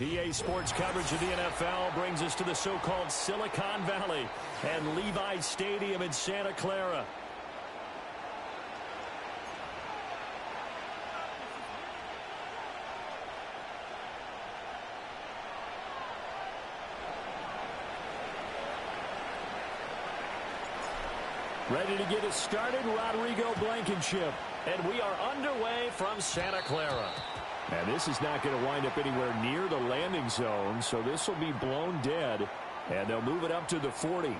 EA Sports coverage of the NFL brings us to the so-called Silicon Valley and Levi Stadium in Santa Clara. Ready to get us started, Rodrigo Blankenship. And we are underway from Santa Clara. And this is not going to wind up anywhere near the landing zone, so this will be blown dead, and they'll move it up to the 40.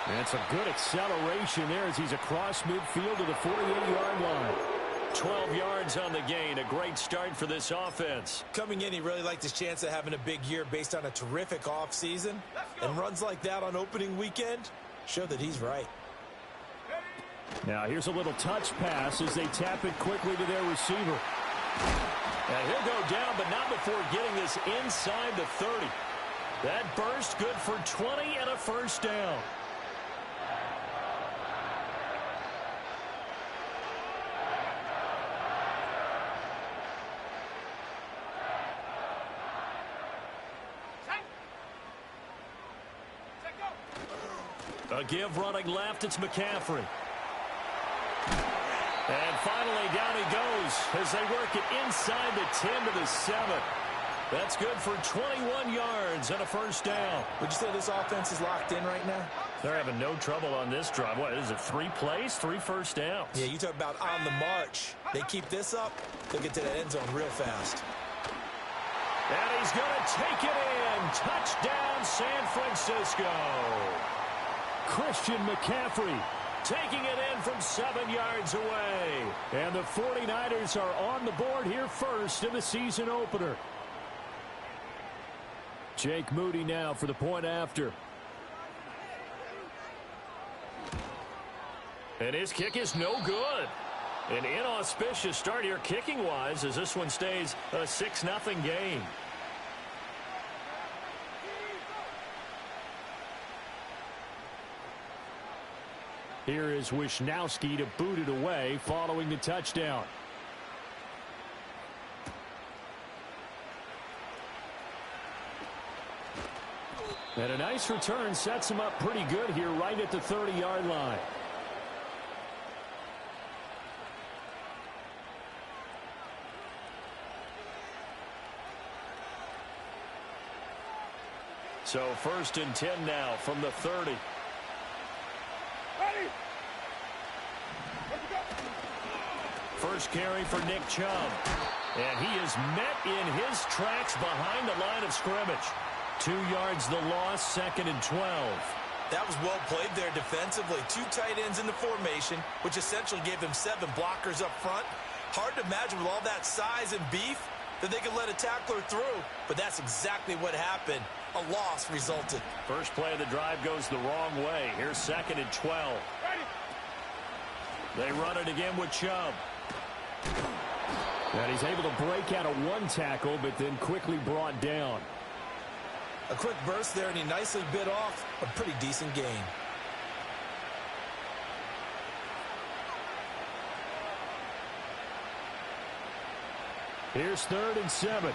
That's a good acceleration there as he's across midfield to the 48-yard line. 12 yards on the gain. A great start for this offense. Coming in, he really liked his chance of having a big year based on a terrific offseason. And runs like that on opening weekend show that he's right. Now here's a little touch pass as they tap it quickly to their receiver. And he'll go down, but not before getting this inside the 30. That burst good for 20 and a first down. A give running left, it's McCaffrey. And finally down he goes as they work it inside the 10 to the 7. That's good for 21 yards and a first down. Would you say this offense is locked in right now? They're having no trouble on this drive. What is it, 3 plays, 3 first downs? Yeah, you talk about on the march. They keep this up, they'll get to the end zone real fast. And he's going to take it in. Touchdown, San Francisco. Christian McCaffrey taking it in from 7 yards away. And the 49ers are on the board here first in the season opener. Jake Moody now for the point after. And his kick is no good. An inauspicious start here kicking-wise as this one stays a 6-0 game. Here is Wisnowski to boot it away following the touchdown. And a nice return sets him up pretty good here right at the 30-yard line. So 1st and 10 now from the 30. First carry for Nick Chubb. And he is met in his tracks behind the line of scrimmage. 2 yards the loss, 2nd and 12. That was well played there defensively. 2 tight ends in the formation, which essentially gave him 7 blockers up front. Hard to imagine with all that size and beef that they could let a tackler through. But that's exactly what happened. A loss resulted. First play of the drive goes the wrong way. Here's 2nd and 12. They run it again with Chubb. And he's able to break out of 1 tackle, but then quickly brought down. A quick burst there, and he nicely bit off a pretty decent gain. Here's 3rd and 7.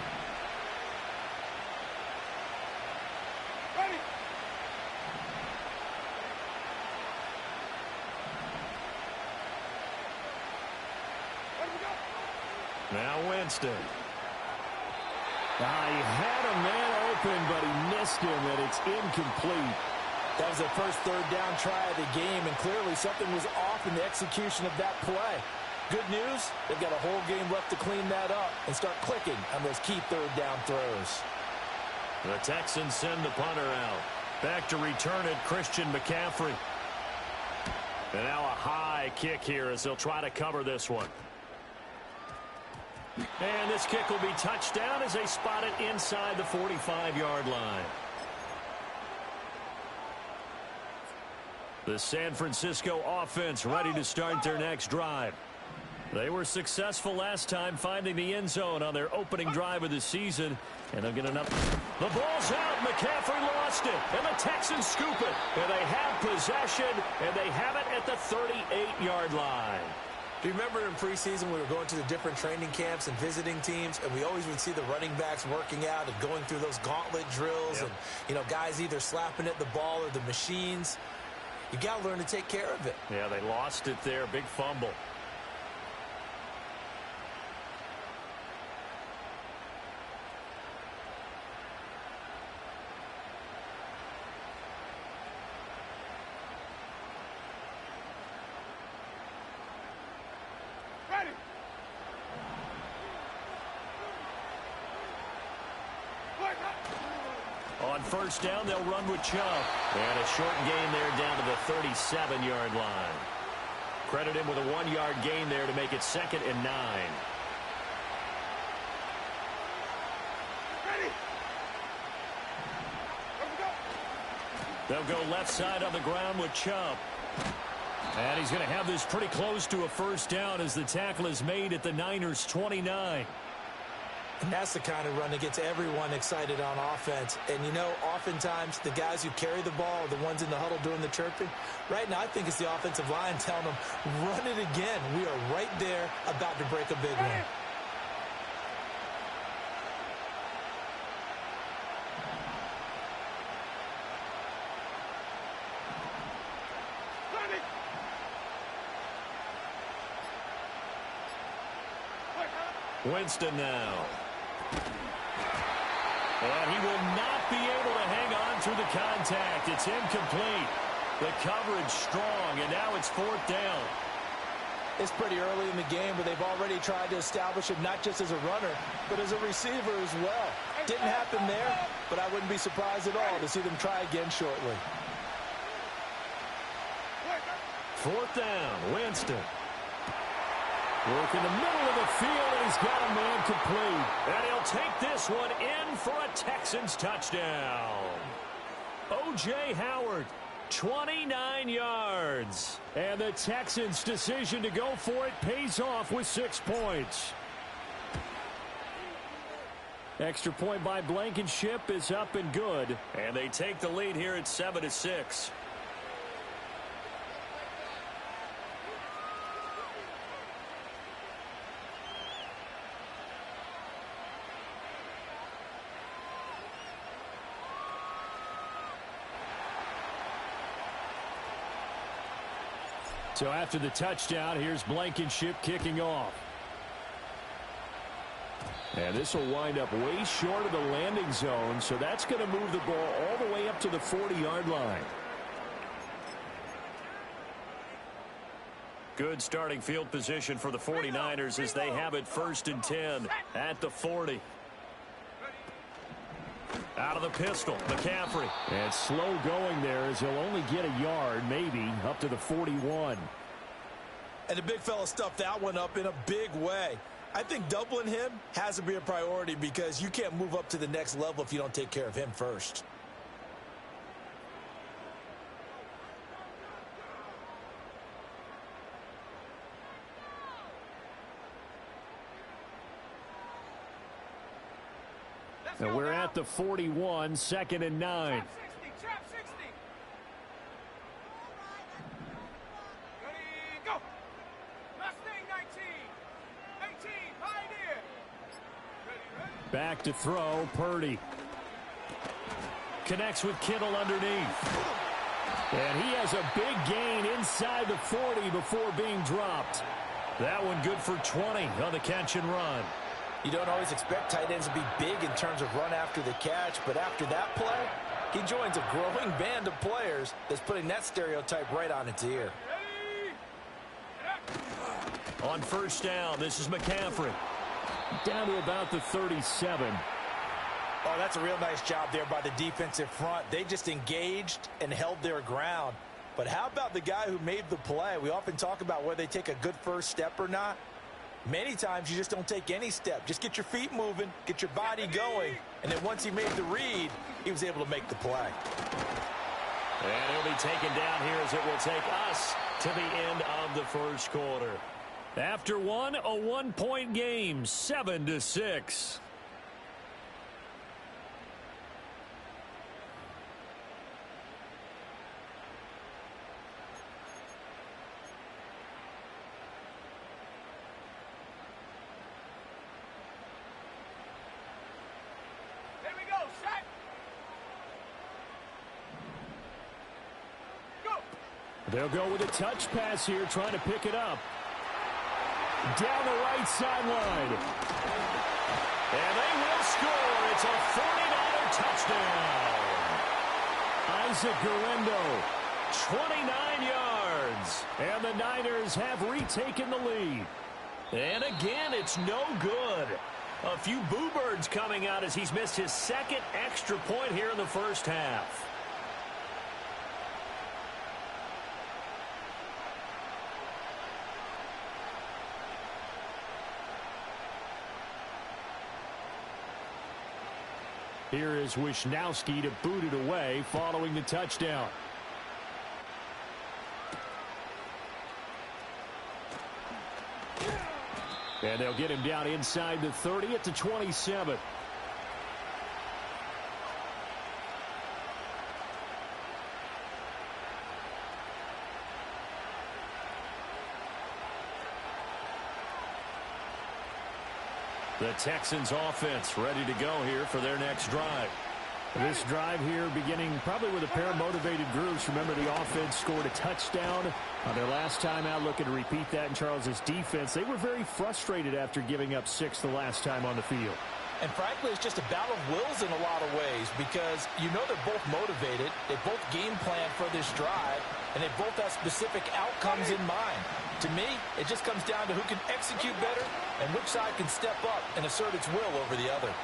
Now Winston. He had a man open, but he missed him, and it's incomplete. That was their first 3rd down try of the game, and clearly something was off in the execution of that play. Good news, they've got a whole game left to clean that up and start clicking on those key 3rd down throws. The Texans send the punter out. Back to return it, Christian McCaffrey. And now a high kick here as they'll try to cover this one. And this kick will be touchdown as they spot it inside the 45-yard line. The San Francisco offense ready to start their next drive. They were successful last time finding the end zone on their opening drive of the season. And they'll get another. The ball's out. McCaffrey lost it. And the Texans scoop it. And they have possession. And they have it at the 38-yard line. Do you remember in preseason we were going to the different training camps and visiting teams, and we always would see the running backs working out and going through those gauntlet drills, and, you know, guys either slapping at the ball or the machines. You got to learn to take care of it. Yeah, they lost it there. Big fumble. On first down, they'll run with Chubb. And a short gain there down to the 37-yard line. Credit him with a 1-yard gain there to make it 2nd and 9. They'll go left side on the ground with Chubb. And he's going to have this pretty close to a first down as the tackle is made at the Niners' 29. And that's the kind of run that gets everyone excited on offense. And, you know, oftentimes the guys who carry the ball are the ones in the huddle doing the chirping. Right now, I think it's the offensive line telling them, run it again. We are right there about to break a big one. Winston now. And he will not be able to hang on through the contact. It's incomplete. The coverage strong, and now it's 4th down. It's pretty early in the game, but they've already tried to establish him not just as a runner, but as a receiver as well. Didn't happen there, but I wouldn't be surprised at all to see them try again shortly. 4th down, Winston. Work in the middle of the field, and he's got a man complete. And he'll take this one in for a Texans touchdown. O.J. Howard, 29 yards. And the Texans' decision to go for it pays off with 6 points. Extra point by Blankenship is up and good. And they take the lead here at 7-6. So after the touchdown, here's Blankenship kicking off. And this will wind up way short of the landing zone, so that's going to move the ball all the way up to the 40-yard line. Good starting field position for the 49ers as they have it 1st and 10 at the 40. Out of the pistol, McCaffrey. And slow going there as he'll only get a yard, maybe, up to the 41. And the big fella stuffed that one up in a big way. I think doubling him has to be a priority because you can't move up to the next level if you don't take care of him first. And we're at the 41, 2nd and 9. Trap 60. Ready, go. Mustang 19. 18, Pioneer. Ready. Back to throw, Purdy. Connects with Kittle underneath. And he has a big gain inside the 40 before being dropped. That one good for 20 on the catch and run. You don't always expect tight ends to be big in terms of run after the catch, but after that play, he joins a growing band of players that's putting that stereotype right on its ear. On first down, this is McCaffrey. Down to about the 37. Oh, that's a real nice job there by the defensive front. They just engaged and held their ground. But how about the guy who made the play? We often talk about whether they take a good first step or not. Many times you just don't take any step. Just get your feet moving, get your body going, and then once he made the read, he was able to make the play. And he'll be taken down here as it will take us to the end of the first quarter. After one, a one-point game, 7-6. Here we go, set. Go. They'll go with a touch pass here, trying to pick it up. Down the right sideline. And they will score. It's a 49er touchdown. Isaac Guerrero, 29 yards. And the Niners have retaken the lead. And again, it's no good. A few boo birds coming out as he's missed his second extra point here in the first half. Here is Wisnowski to boot it away following the touchdown. And they'll get him down inside the 30 at the 27. The Texans offense ready to go here for their next drive. This drive here beginning probably with a pair of motivated groups. Remember, the offense scored a touchdown on their last time out. Looking to repeat that in Charles's defense. They were very frustrated after giving up 6 the last time on the field. And frankly, it's just a battle of wills in a lot of ways because you know they're both motivated. They both game plan for this drive, and they both have specific outcomes in mind. To me, it just comes down to who can execute better and which side can step up and assert its will over the other.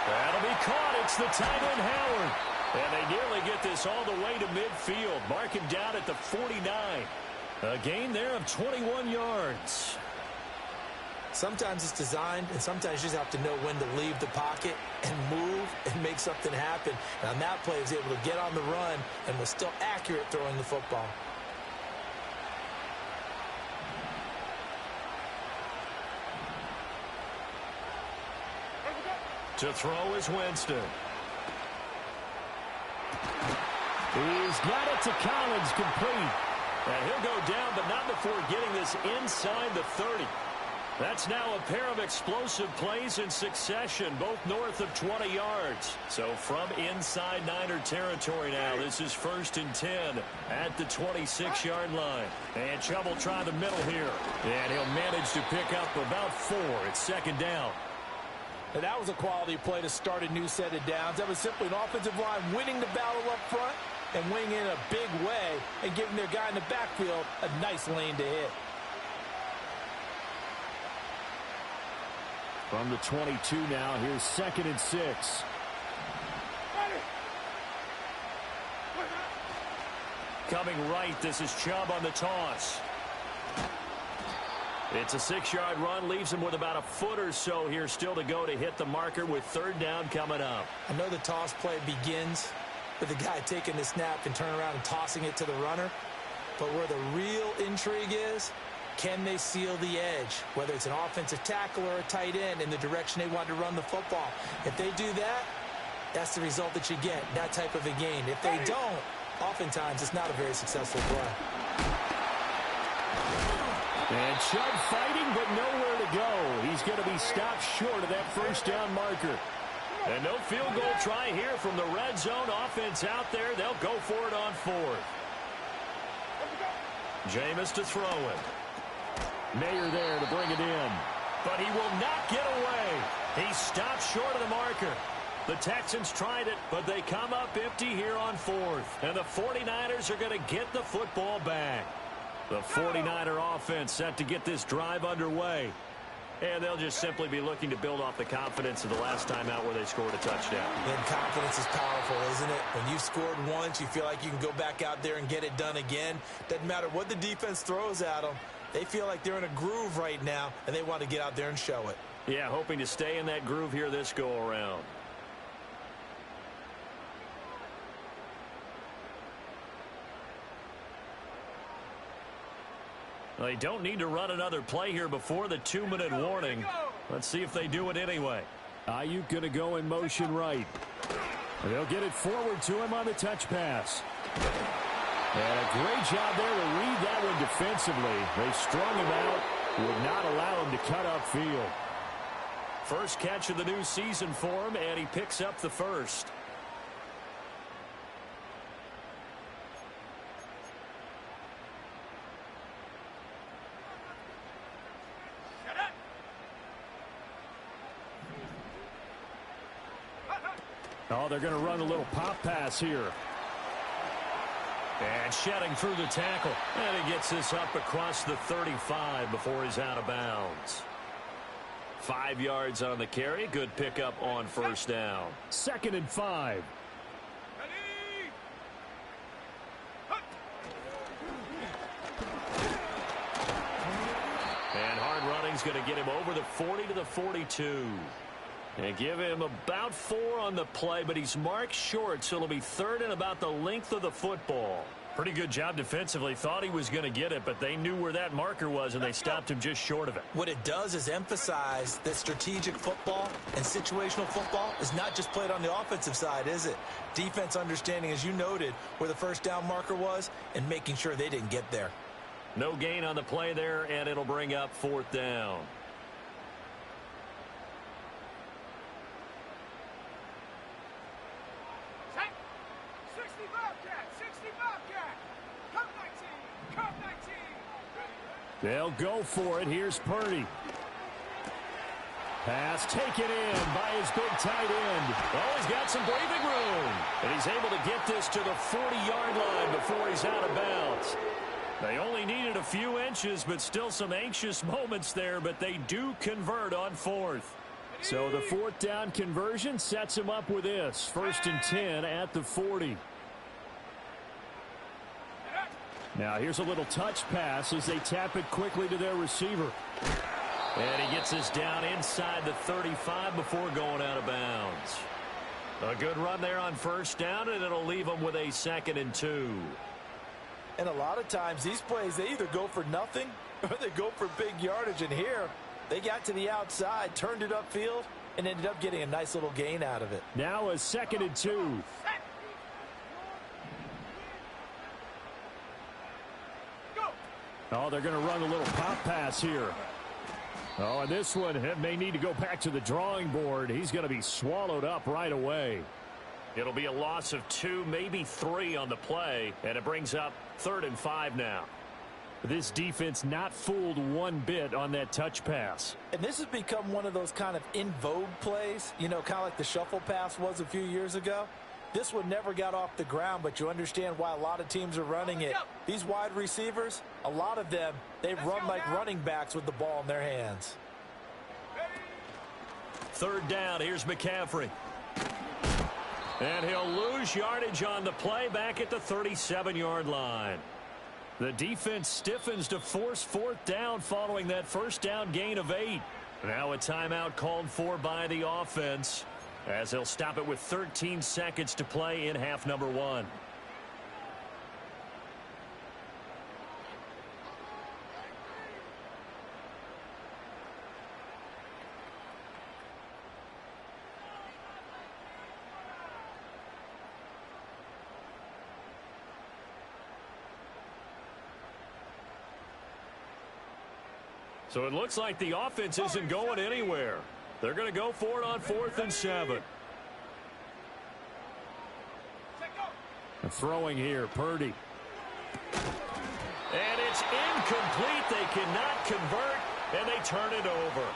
That'll be caught. It's the tight end, Howard. And they nearly get this all the way to midfield. Mark him down at the 49. A gain there of 21 yards. Sometimes it's designed, and sometimes you just have to know when to leave the pocket and move and make something happen. And on that play, he was able to get on the run and was still accurate throwing the football. To throw is Winston. He's got it to Collins, complete. And he'll go down, but not before getting this inside the 30. That's now a pair of explosive plays in succession, both north of 20 yards. So from inside Niner territory now, this is 1st and 10 at the 26-yard line. And Chubb will try the middle here. And he'll manage to pick up about 4. It's 2nd down. And that was a quality play to start a new set of downs. That was simply an offensive line winning the battle up front and winning in a big way and giving their guy in the backfield a nice lane to hit. From the 22 now, here's 2nd and 6. Coming right, this is Chubb on the toss. It's a 6-yard run, leaves him with about a foot or so here still to go to hit the marker with 3rd down coming up. I know the toss play begins with the guy taking the snap and turning around and tossing it to the runner. But where the real intrigue is, can they seal the edge, whether it's an offensive tackle or a tight end, in the direction they want to run the football? If they do that, that's the result that you get, that type of a gain. If they don't, oftentimes it's not a very successful play. And Chubb fighting, but nowhere to go. He's going to be stopped short of that 1st down marker. And no field goal try here from the red zone. Offense out there. They'll go for it on 4th. Jameis to throw it. Mayer there to bring it in. But he will not get away. He stopped short of the marker. The Texans tried it, but they come up empty here on 4th. And the 49ers are going to get the football back. The 49er offense set to get this drive underway. And they'll just simply be looking to build off the confidence of the last time out where they scored a touchdown. And confidence is powerful, isn't it? When you've scored once, you feel like you can go back out there and get it done again. Doesn't matter what the defense throws at them. They feel like they're in a groove right now, and they want to get out there and show it. Yeah, hoping to stay in that groove here this go-around. They don't need to run another play here before the 2-minute warning. Let's see if they do it anyway. Ayuk going to go in motion right. They'll get it forward to him on the touch pass. And a great job there to read that one defensively. They strung him out, would not allow him to cut upfield. First catch of the new season for him, and he picks up the first. Oh, they're going to run a little pop pass here. And shedding through the tackle. And he gets this up across the 35 before he's out of bounds. 5 yards on the carry. Good pickup on first down. 2nd and 5. And hard running's going to get him over the 40 to the 42. And give him about 4 on the play, but he's marked short, so it'll be 3rd and about the length of the football. Pretty good job defensively. Thought he was going to get it, but they knew where that marker was, and they stopped him just short of it. What it does is emphasize that strategic football and situational football is not just played on the offensive side, is it? Defense understanding, as you noted, where the first down marker was and making sure they didn't get there. No gain on the play there, and it'll bring up 4th down. They'll go for it. Here's Purdy. Pass taken in by his big tight end. Oh, he's got some breathing room. And he's able to get this to the 40-yard line before he's out of bounds. They only needed a few inches, but still some anxious moments there, but they do convert on 4th. So the 4th down conversion sets him up with this. 1st and 10 at the 40. Now here's a little touch pass as they tap it quickly to their receiver. And he gets this down inside the 35 before going out of bounds. A good run there on first down, and it'll leave him with a 2nd and 2. And a lot of times these plays, they either go for nothing or they go for big yardage. And here, they got to the outside, turned it upfield, and ended up getting a nice little gain out of it. Now a 2nd and 2. Oh, they're going to run a little pop pass here. Oh, and this one may need to go back to the drawing board. He's going to be swallowed up right away. It'll be a loss of 2, maybe 3 on the play, and it brings up 3rd and 5 now. This defense not fooled one bit on that touch pass. And this has become one of those kind of in vogue plays, you know, kind of like the shuffle pass was a few years ago. This one never got off the ground, but you understand why a lot of teams are running it. These wide receivers, a lot of them, they run like running backs with the ball in their hands. 3rd down, here's McCaffrey. And he'll lose yardage on the play back at the 37-yard line. The defense stiffens to force 4th down following that first down gain of 8. Now a timeout called for by the offense, as they'll stop it with 13 seconds to play in half number 1. So it looks like the offense isn't going anywhere. They're going to go for it on 4th and 7. A throwing here, Purdy. And it's incomplete. They cannot convert, and they turn it over.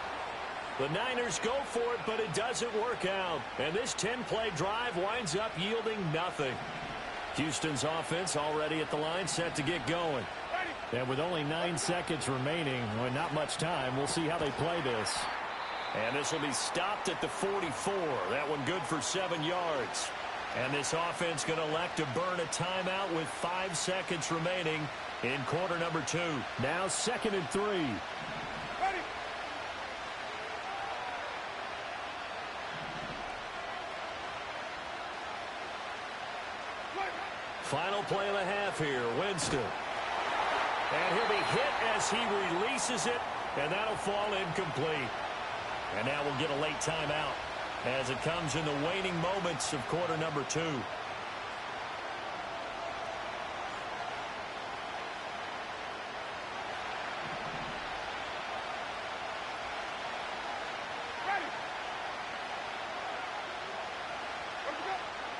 The Niners go for it, but it doesn't work out. And this 10-play drive winds up yielding nothing. Houston's offense already at the line, set to get going. And with only 9 seconds remaining, well, not much time, we'll see how they play this. And this will be stopped at the 44. That one good for 7 yards. And this offense going to elect to burn a timeout with 5 seconds remaining in quarter number 2. Now 2nd and 3. Final play of the half here. Winston. And he'll be hit as he releases it, and that'll fall incomplete. And now we'll get a late timeout as it comes in the waning moments of quarter number 2.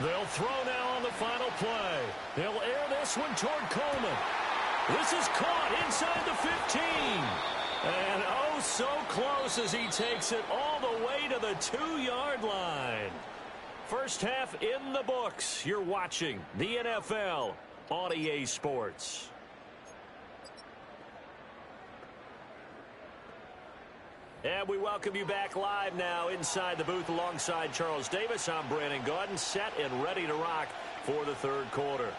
They'll throw now on the final play. They'll air this one toward Coleman. This is caught inside the 15. And oh, so close as he takes it all the way to the 2-yard line. First half in the books. You're watching the NFL on EA Sports. And we welcome you back live now inside the booth alongside Charles Davis. I'm Brandon Gaudin, set and ready to rock for the third quarter.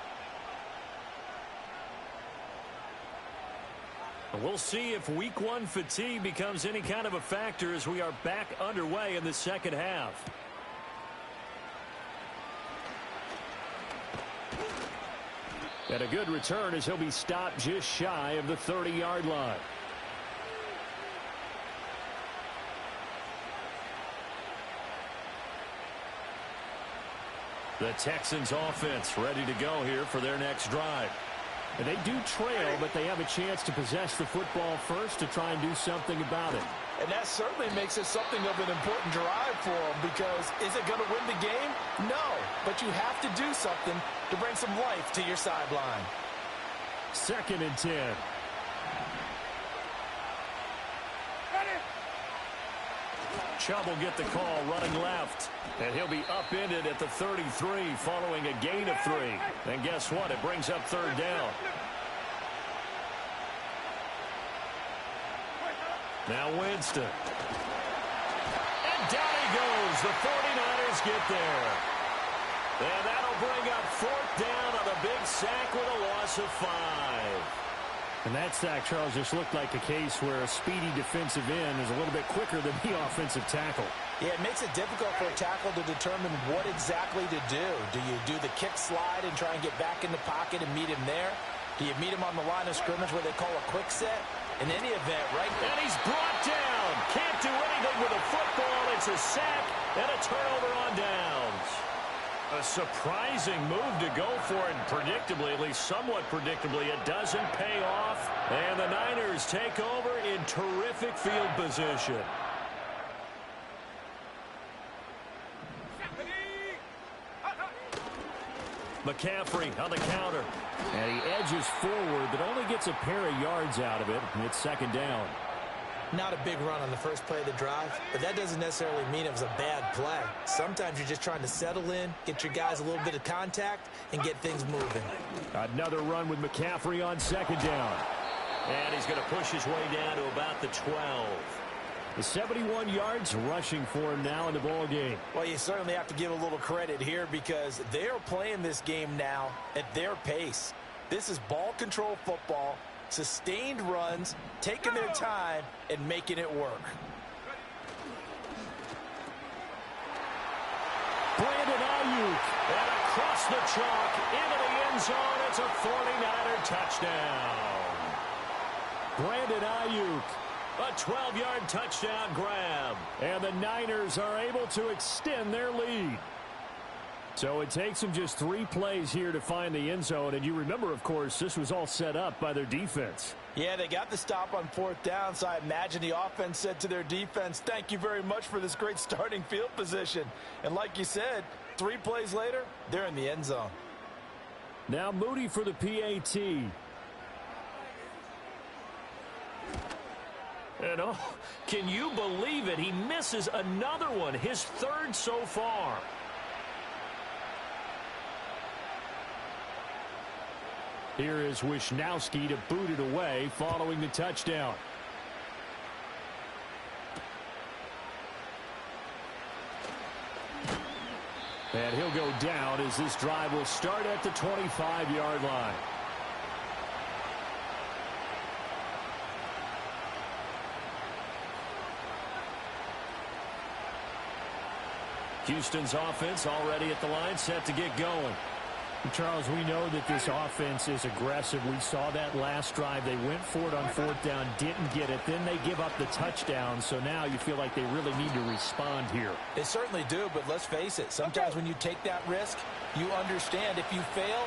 And we'll see if week 1 fatigue becomes any kind of a factor as we are back underway in the second half. And a good return as he'll be stopped just shy of the 30-yard line. The Texans offense ready to go here for their next drive. And they do trail, but they have a chance to possess the football first to try and do something about it. And that certainly makes it something of an important drive for them, because is it going to win the game? No, but you have to do something to bring some life to your sideline. 2nd and 10. Chubb will get the call running left. And he'll be upended at the 33 following a gain of 3. And guess what? It brings up 3rd down. Now Winston. And down he goes. The 49ers get there. And that'll bring up 4th down on a big sack with a loss of 5. And that sack, Charles, just looked like a case where a speedy defensive end is a little bit quicker than the offensive tackle. Yeah, it makes it difficult for a tackle to determine what exactly to do. Do you do the kick slide and try and get back in the pocket and meet him there? Do you meet him on the line of scrimmage where they call a quick set? In any event, right? And he's brought down. Can't do anything with a football. It's a sack and a turnover on downs. A surprising move to go for it, and predictably, at least somewhat predictably, it doesn't pay off. And the Niners take over in terrific field position. McCaffrey on the counter. And he edges forward, but only gets a pair of yards out of it. And it's 2nd down. Not a big run on the first play of the drive, but that doesn't necessarily mean it was a bad play. Sometimes you're just trying to settle in, get your guys a little bit of contact, and get things moving. Another run with McCaffrey on 2nd down. And he's going to push his way down to about the 12. The 71 yards rushing for him now in the ball game. Well, you certainly have to give a little credit here, because they're playing this game now at their pace. This is ball control football, sustained runs, taking their time, and making it work. Brandon Ayuk, and across the chalk, into the end zone. It's a 49er touchdown. Brandon Ayuk, a 12-yard touchdown grab. And the Niners are able to extend their lead. So it takes them just 3 plays here to find the end zone. And you remember, of course, this was all set up by their defense. Yeah, they got the stop on 4th down, so I imagine the offense said to their defense, thank you very much for this great starting field position. And like you said, 3 plays later, they're in the end zone. Now Moody for the PAT. And oh, can you believe it? He misses another one, his 3rd so far. Here is Wisnowski to boot it away following the touchdown. And he'll go down as this drive will start at the 25-yard line. Houston's offense already at the line, set to get going. Charles, we know that this offense is aggressive. We saw that last drive. They went for it on fourth down, didn't get it. Then they give up the touchdown. So now you feel like they really need to respond here. They certainly do, but let's face it. Sometimes when you take that risk, you understand if you fail,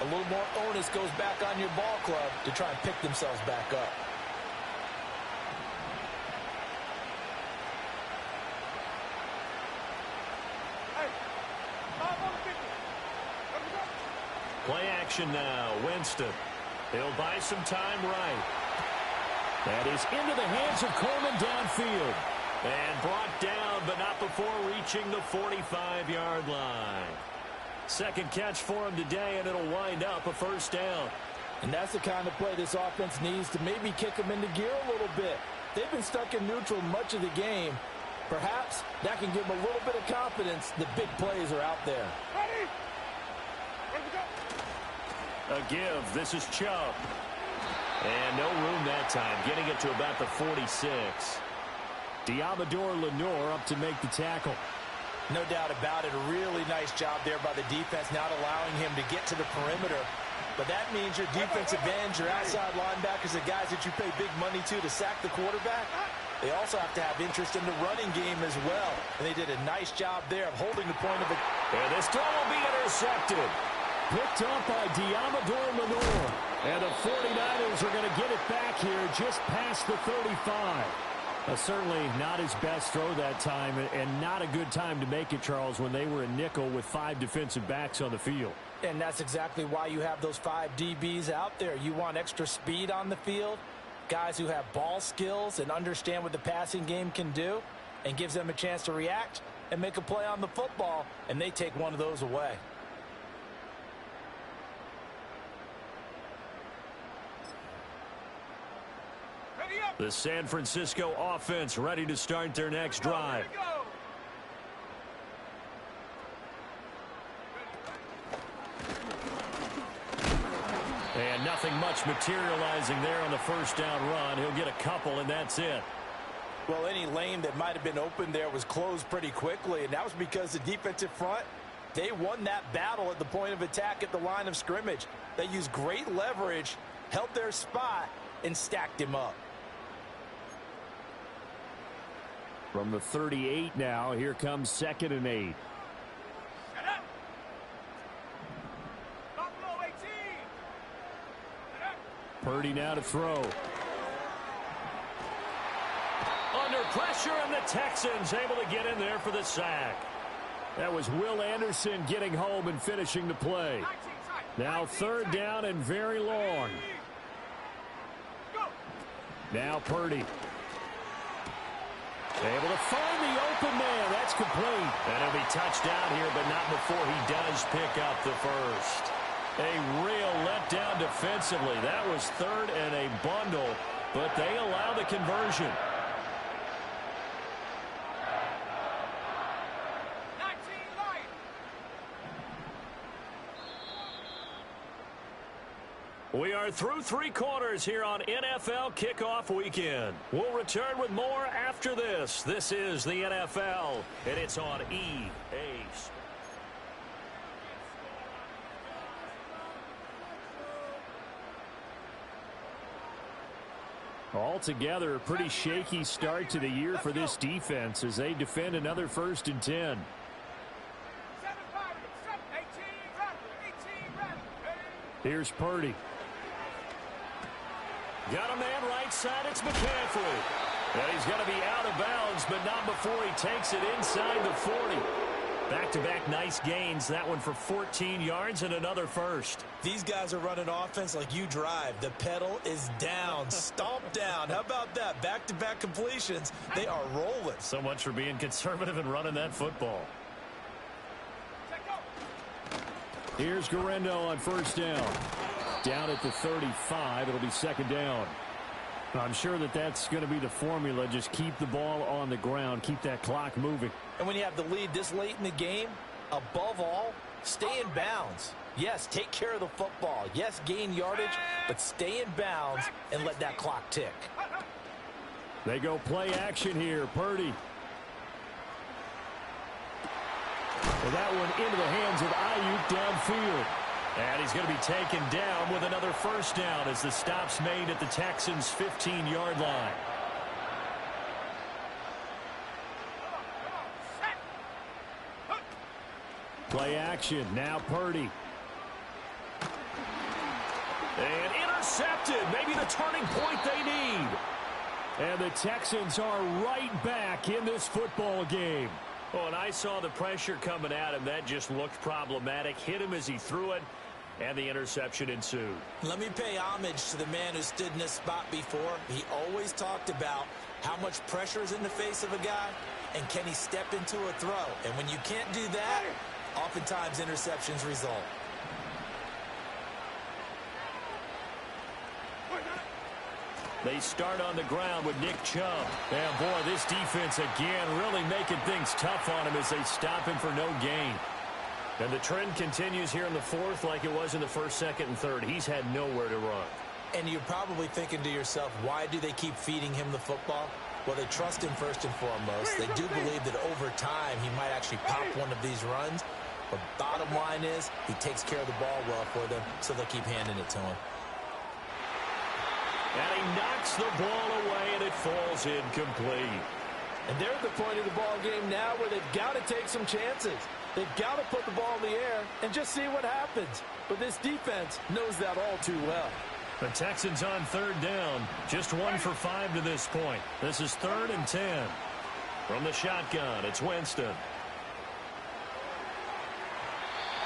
a little more onus goes back on your ball club to try and pick themselves back up. Play action now. Winston. He'll buy some time right. That is into the hands of Coleman downfield. And brought down, but not before reaching the 45-yard line. Second catch for him today, and it'll wind up a first down. And that's the kind of play this offense needs to maybe kick them into gear a little bit. They've been stuck in neutral much of the game. Perhaps that can give them a little bit of confidence. The big plays are out there. Ready? Ready to go. A give. This is Chubb. And no room that time. Getting it to about the 46. Diamador Lenore up to make the tackle. No doubt about it. A really nice job there by the defense, not allowing him to get to the perimeter. But that means your defensive ends, your outside linebackers, the guys that you pay big money to sack the quarterback, they also have to have interest in the running game as well. And they did a nice job there of holding the point of it. And this throw will be intercepted. Picked up by Diamador Lenore. And the 49ers are going to get it back here just past the 35. Certainly not his best throw that time, and not a good time to make it, Charles, when they were a nickel with 5 defensive backs on the field. And that's exactly why you have those 5 DBs out there. You want extra speed on the field, guys who have ball skills and understand what the passing game can do, and gives them a chance to react and make a play on the football, and they take one of those away. The San Francisco offense ready to start their next drive. And nothing much materializing there on the first down run. He'll get a couple, and that's it. Well, any lane that might have been open there was closed pretty quickly, and that was because the defensive front, they won that battle at the point of attack at the line of scrimmage. They used great leverage, held their spot, and stacked him up. From the 38 now, here comes 2nd and 8. Set up. Buffalo 18. Set up. Purdy now to throw. Under pressure, and the Texans able to get in there for the sack. That was Will Anderson getting home and finishing the play. Now 3rd down and very long. Go. Now Purdy. Able to find the open man. That's complete. And he'll be touched down here, but not before he does pick up the first. A real letdown defensively. That was 3rd and a bundle, but they allow the conversion. 19 light. We are through 3 quarters here on NFL Kickoff Weekend. We'll return with more after this. This is the NFL, and it's on EA Sports. Altogether, a pretty shaky start to the year for this defense as they defend another 1st and 10. 7 Pirates. 18 ready. Here's Purdy. Got a man right side. It's McCaffrey. And he's going to be out of bounds, but not before he takes it inside the 40. Back-to-back nice gains. That one for 14 yards and another first. These guys are running offense like you drive. The pedal is down, stomped down. How about that? Back-to-back completions. They are rolling. So much for being conservative and running that football. Here's Garendo on 1st down. Down at the 35. It'll be 2nd down. I'm sure that that's going to be the formula. Just keep the ball on the ground. Keep that clock moving. And when you have the lead this late in the game, above all, stay in bounds. Yes, take care of the football. Yes, gain yardage, but stay in bounds and let that clock tick. They go play action here. Purdy. And that one into the hands of Ayuk downfield. And he's going to be taken down with another first down as the stop's made at the Texans' 15-yard line. Play action. Now Purdy. And intercepted. Maybe the turning point they need. And the Texans are right back in this football game. Oh, and I saw the pressure coming at him. That just looked problematic. Hit him as he threw it, and the interception ensued. Let me pay homage to the man who stood in this spot before. He always talked about how much pressure is in the face of a guy, and can he step into a throw. And when you can't do that, oftentimes interceptions result. They start on the ground with Nick Chubb. And, boy, this defense again really making things tough on him as they stop him for no gain. And the trend continues here in the fourth like it was in the first, second, and third. He's had nowhere to run. And you're probably thinking to yourself, why do they keep feeding him the football? Well, they trust him first and foremost. They do believe that over time he might actually pop one of these runs. But bottom line is he takes care of the ball well for them, so they'll keep handing it to him. And he knocks the ball away, and it falls incomplete. And they're at the point of the ball game now where they've got to take some chances. They've got to put the ball in the air and just see what happens. But this defense knows that all too well. The Texans on third down. Just 1 for 5 to this point. This is 3rd and 10. From the shotgun, it's Winston.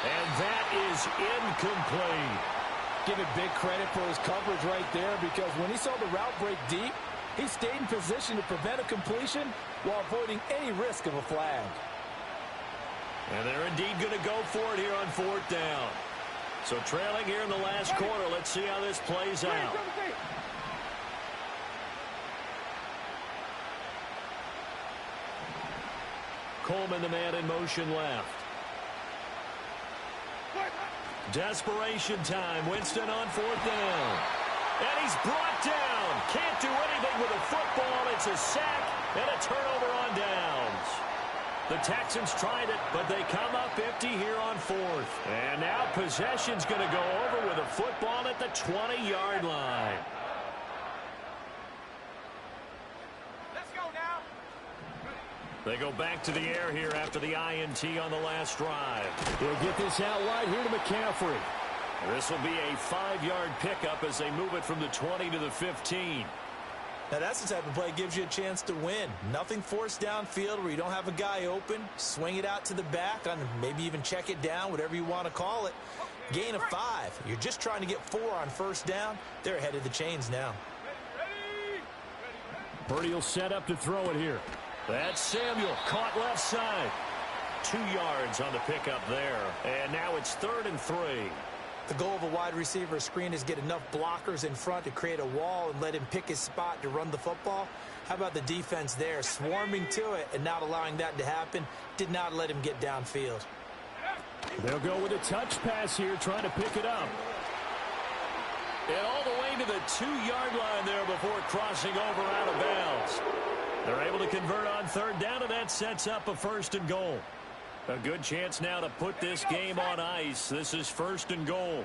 And that is incomplete. Give it big credit for his coverage right there, because when he saw the route break deep, he stayed in position to prevent a completion while avoiding any risk of a flag. And they're indeed going to go for it here on 4th down. So trailing here in the last quarter, let's see how this plays out. Coleman, the man in motion left. Desperation time. Winston on 4th down. And he's brought down. Can't do anything with a football. It's a sack and a turnover on downs. The Texans tried it, but they come up empty here on 4th. And now possession's going to go over with a football at the 20-yard line. Let's go now. They go back to the air here after the INT on the last drive. They'll get this out wide here to McCaffrey. This will be a 5-yard pickup as they move it from the 20 to the 15. Now, that's the type of play that gives you a chance to win. Nothing forced downfield where you don't have a guy open. Swing it out to the back, on maybe even check it down, whatever you want to call it. Gain of 5. You're just trying to get 4 on first down. They're ahead of the chains now. Purdy will set up to throw it here. That's Samuel, caught left side. 2 yards on the pickup there. And now it's 3rd and 3. The goal of a wide receiver screen is get enough blockers in front to create a wall and let him pick his spot to run the football. How about the defense there, swarming to it and not allowing that to happen? Did not let him get downfield. They'll go with a touch pass here, trying to pick it up. And all the way to the 2-yard line there before crossing over out of bounds. They're able to convert on 3rd down, and that sets up a 1st and goal. A good chance now to put this game on ice. This is 1st and goal.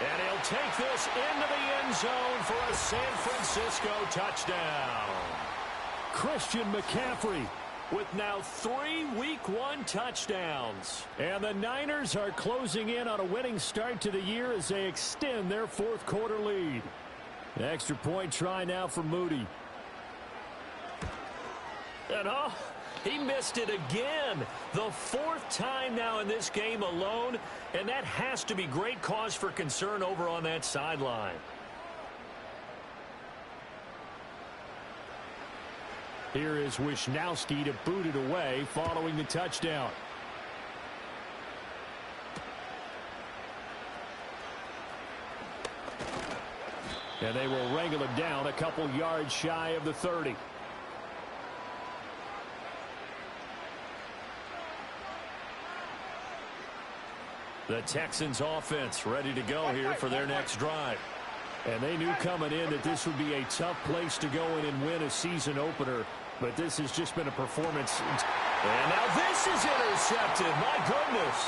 And he'll take this into the end zone for a San Francisco touchdown. Christian McCaffrey with now 3 Week 1 touchdowns. And the Niners are closing in on a winning start to the year as they extend their 4th quarter lead. An extra point try now for Moody. And he missed it again. The 4th time now in this game alone, and that has to be great cause for concern over on that sideline. Here is Wisnowski to boot it away following the touchdown. And they will wrangle him down a couple yards shy of the 30. The Texans offense ready to go here for their next drive. And they knew coming in that this would be a tough place to go in and win a season opener. But this has just been a performance. And now this is intercepted. My goodness.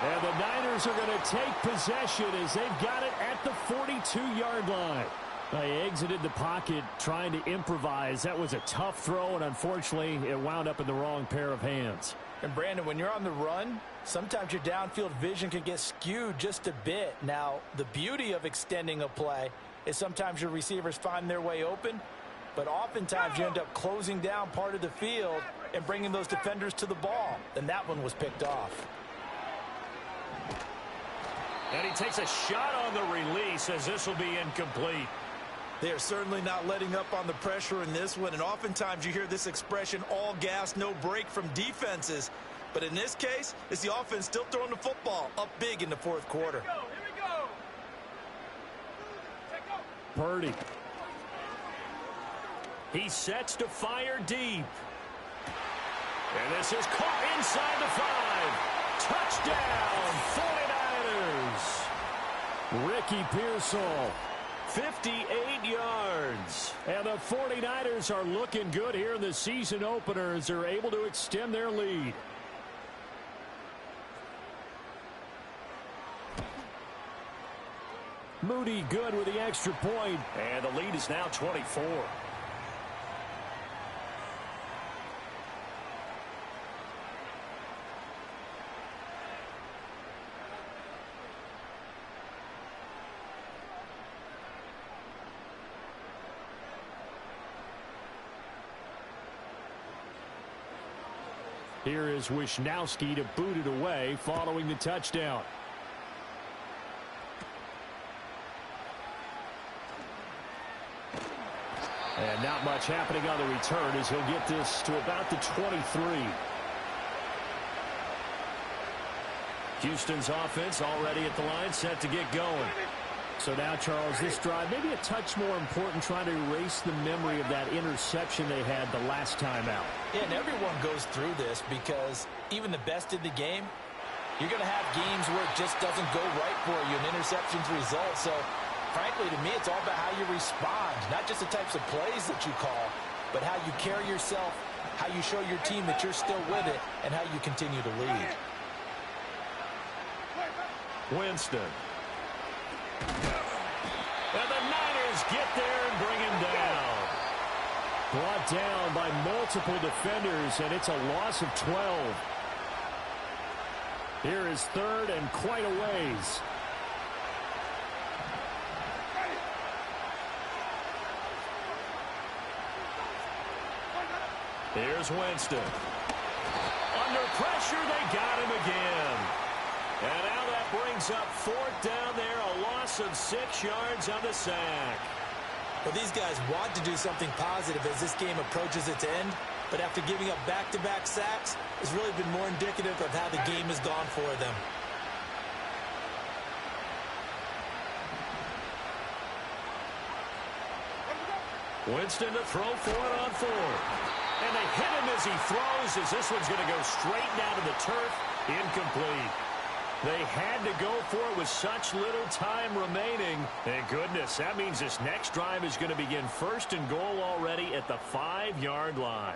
And the Niners are going to take possession as they've got it at the 42-yard line. They exited the pocket trying to improvise. That was a tough throw, and unfortunately, it wound up in the wrong pair of hands. And, Brandon, when you're on the run, sometimes your downfield vision can get skewed just a bit. Now, the beauty of extending a play is sometimes your receivers find their way open, but oftentimes you end up closing down part of the field and bringing those defenders to the ball. And that one was picked off. And he takes a shot on the release as this will be incomplete. They are certainly not letting up on the pressure in this one, and oftentimes you hear this expression, all gas, no break from defenses. But in this case, it's the offense still throwing the football up big in the fourth quarter. Here we go. Purdy. He sets to fire deep. And this is caught inside the 5. Touchdown, 49ers. Ricky Pearsall. 58 yards. And the 49ers are looking good here in the season opener as they're able to extend their lead. Moody good with the extra point. And the lead is now 24. Here is Wisnowski to boot it away following the touchdown. And not much happening on the return as he'll get this to about the 23. Houston's offense already at the line, set to get going. So now, Charles, this drive maybe a touch more important, trying to erase the memory of that interception they had the last time out. Yeah, and everyone goes through this because even the best in the game, you're going to have games where it just doesn't go right for you, and interceptions result. So, frankly, to me, it's all about how you respond, not just the types of plays that you call, but how you carry yourself, how you show your team that you're still with it, and how you continue to lead. Winston. And the Niners get there and bring him down. Brought down by multiple defenders, and it's a loss of 12. Here is third and quite a ways. Here's Winston. Under pressure, they got him again. And now that brings up fourth down there, a loss of 6 yards on the sack. Well, these guys want to do something positive as this game approaches its end, but after giving up back-to-back sacks, it's really been more indicative of how the game has gone for them. Winston to throw for it on fourth. And they hit him as he throws, as this one's going to go straight down to the turf. Incomplete. They had to go for it with such little time remaining. Thank goodness. That means this next drive is going to begin first and goal already at the 5-yard line.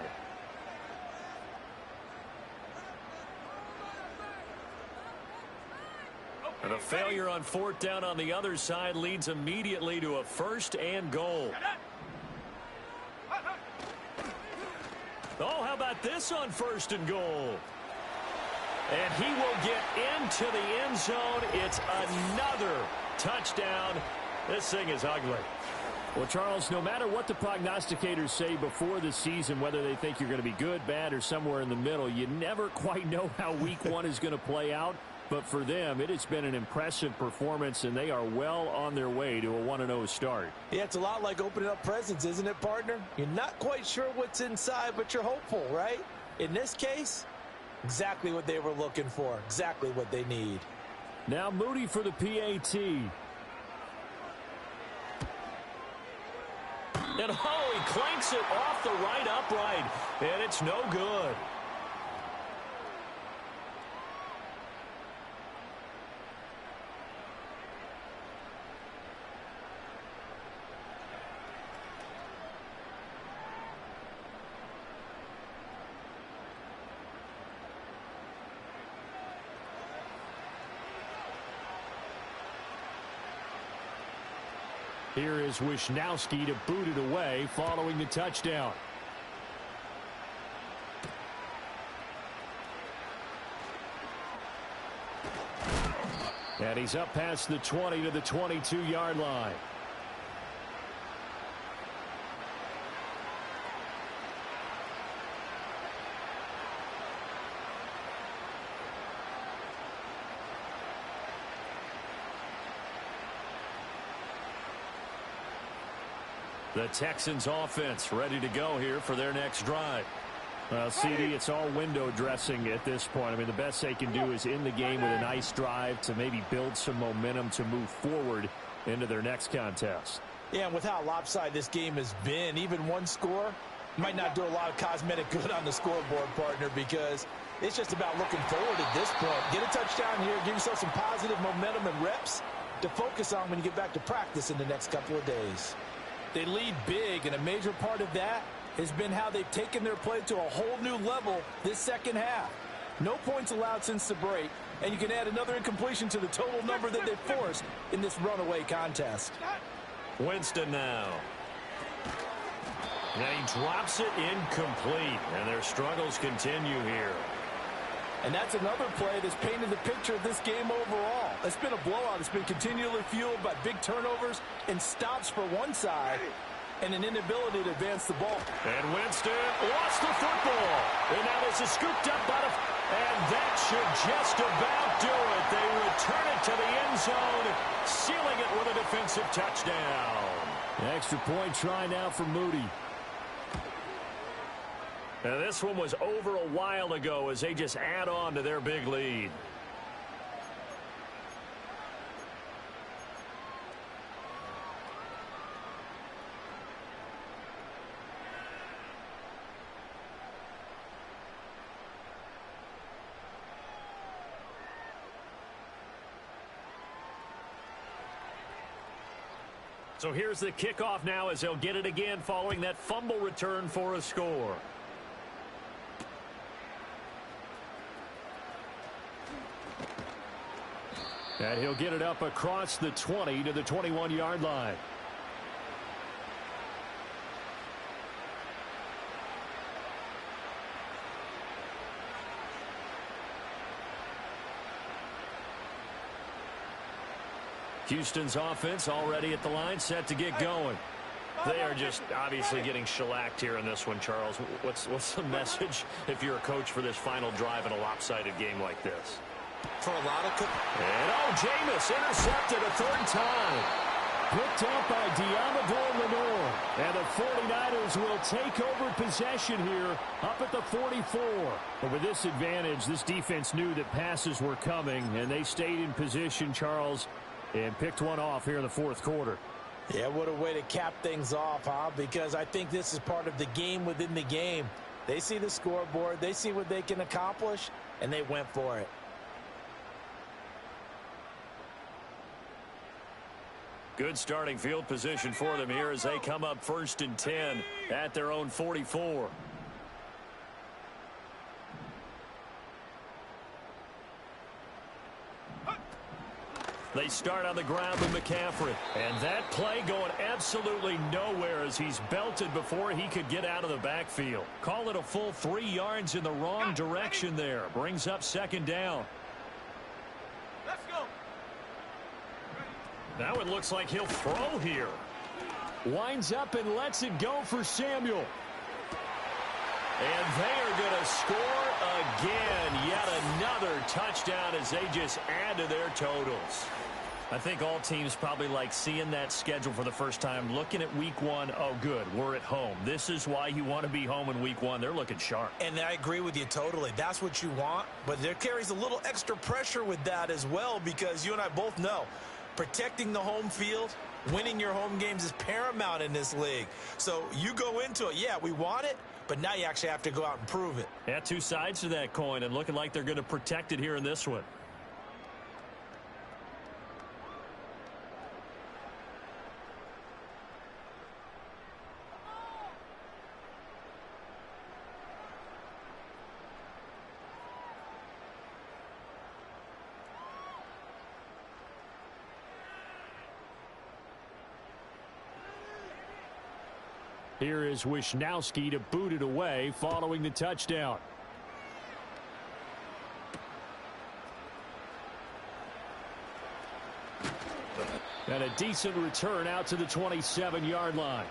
And a failure on fourth down on the other side leads immediately to a first and goal. Oh, how about this on first and goal? And he will get into the end zone. It's another touchdown. This thing is ugly. Well, Charles, no matter what the prognosticators say before the season, whether they think you're going to be good, bad, or somewhere in the middle, you never quite know how week one is going to play out. But for them, it has been an impressive performance, and they are well on their way to a 1-0 start. Yeah, it's a lot like opening up presents, isn't it, partner? You're not quite sure what's inside, but you're hopeful, right? In this case, exactly what they were looking for, exactly what they need. Now Moody for the PAT. And he clanks it off the right upright, and it's no good. Here is Wisnowski to boot it away following the touchdown. And he's up past the 20 to the 22-yard line. The Texans offense ready to go here for their next drive. Well, CD, it's all window dressing at this point. I mean, the best they can do is in the game with a nice drive to maybe build some momentum to move forward into their next contest. Yeah, and with how lopsided this game has been, even one score might not do a lot of cosmetic good on the scoreboard, partner, because it's just about looking forward at this point. Get a touchdown here, give yourself some positive momentum and reps to focus on when you get back to practice in the next couple of days. They lead big, and a major part of that has been how they've taken their play to a whole new level this second half. No points allowed since the break, and you can add another incompletion to the total number that they've forced in this runaway contest. Winston now. And he drops it incomplete, and their struggles continue here. And that's another play that's painted the picture of this game overall. It's been a blowout. It's been continually fueled by big turnovers and stops for one side and an inability to advance the ball. And Winston lost the football. And now this is scooped up by and that should just about do it. They return it to the end zone, sealing it with a defensive touchdown. Extra point try now for Moody. And this one was over a while ago as they just add on to their big lead. So here's the kickoff now as they'll get it again following that fumble return for a score. And he'll get it up across the 20 to the 21-yard line. Houston's offense already at the line, set to get going. They are just obviously getting shellacked here in this one, Charles. What's the message if you're a coach for this final drive in a lopsided game like this? For a lot of... And Jameis intercepted a third time. Picked up by Diamador Lenore. And the 49ers will take over possession here up at the 44. But with this advantage, this defense knew that passes were coming, and they stayed in position, Charles, and picked one off here in the fourth quarter. Yeah, what a way to cap things off, huh? Because I think this is part of the game within the game. They see the scoreboard, they see what they can accomplish, and they went for it. Good starting field position for them here as they come up 1st and 10 at their own 44. They start on the ground with McCaffrey. And that play going absolutely nowhere as he's belted before he could get out of the backfield. Call it a full 3 yards in the wrong direction there. Brings up 2nd down. Let's go. Now it looks like he'll throw here. Winds up and lets it go for Samuel. And they are going to score again. Yet another touchdown as they just add to their totals. I think all teams probably like seeing that schedule for the first time, looking at week 1. Oh, good, we're at home. This is why you want to be home in week 1. They're looking sharp. And I agree with you totally. That's what you want. But there carries a little extra pressure with that as well, because you and I both know protecting the home field, winning your home games is paramount in this league. So you go into it, yeah, we want it, but now you actually have to go out and prove it. Yeah, 2 sides to that coin, and looking like they're going to protect it here in this one. Here is Wisnowski to boot it away following the touchdown. And a decent return out to the 27-yard line.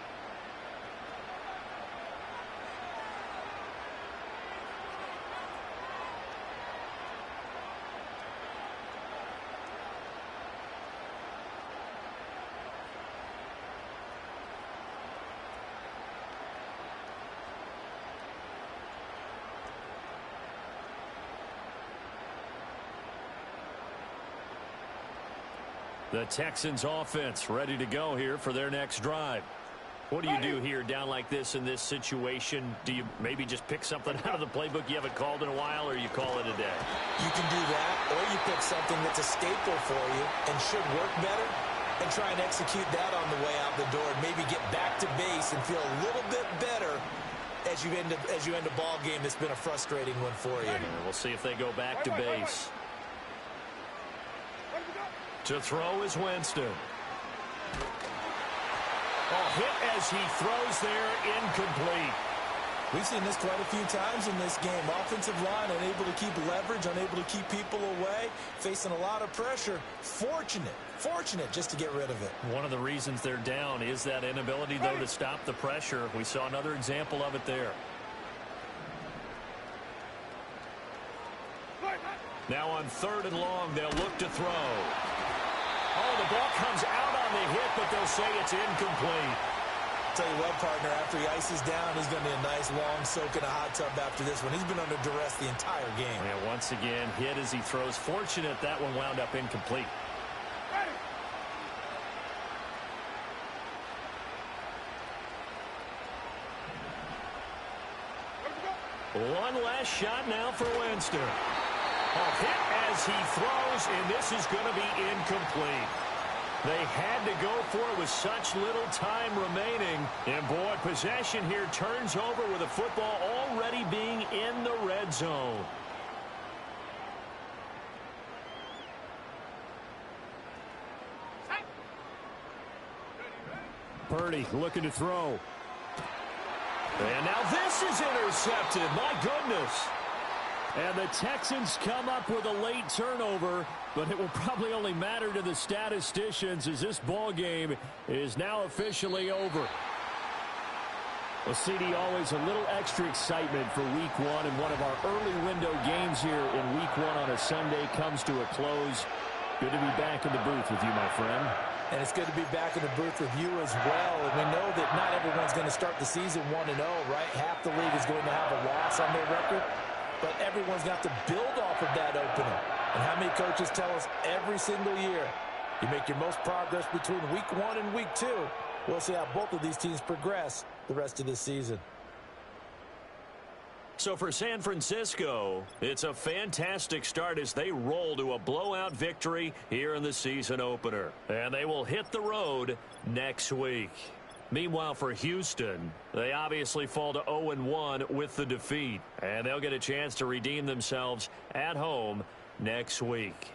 The Texans offense ready to go here for their next drive. What do you do here down like this in this situation? Do you maybe just pick something out of the playbook you haven't called in a while, or you call it a day? You can do that, or you pick something that's a staple for you and should work better and try and execute that on the way out the door and maybe get back to base and feel a little bit better as you end a ball game that's been a frustrating one for you. Yeah, we'll see if they go back to base. To throw is Winston. Hit as he throws there, incomplete. We've seen this quite a few times in this game. Offensive line unable to keep leverage, unable to keep people away, facing a lot of pressure. Fortunate just to get rid of it. One of the reasons they're down is that inability, though, to stop the pressure. We saw another example of it there. Now on 3rd and long, they'll look to throw. Oh, the ball comes out on the hit, but they'll say it's incomplete. Tell you what, partner, after he ices down, he's going to be a nice long soak in a hot tub after this one. He's been under duress the entire game. Yeah, once again, hit as he throws. Fortunate that one wound up incomplete. One last shot now for Winston. Hit as he throws, and this is going to be incomplete. They had to go for it with such little time remaining. And, boy, possession here turns over with the football already being in the red zone. Purdy looking to throw. And now this is intercepted. My goodness. And the Texans come up with a late turnover, but it will probably only matter to the statisticians as this ball game is now officially over. Well, CD, always a little extra excitement for Week 1, and one of our early window games here in Week 1 on a Sunday comes to a close. Good to be back in the booth with you, my friend. And it's good to be back in the booth with you as well. And we know that not everyone's going to start the season 1-0, right? Half the league is going to have a loss on their record. But everyone's got to build off of that opener. And how many coaches tell us every single year, you make your most progress between Week 1 and Week 2. We'll see how both of these teams progress the rest of this season. So for San Francisco, it's a fantastic start as they roll to a blowout victory here in the season opener. And they will hit the road next week. Meanwhile, for Houston, they obviously fall to 0-1 with the defeat. And they'll get a chance to redeem themselves at home next week.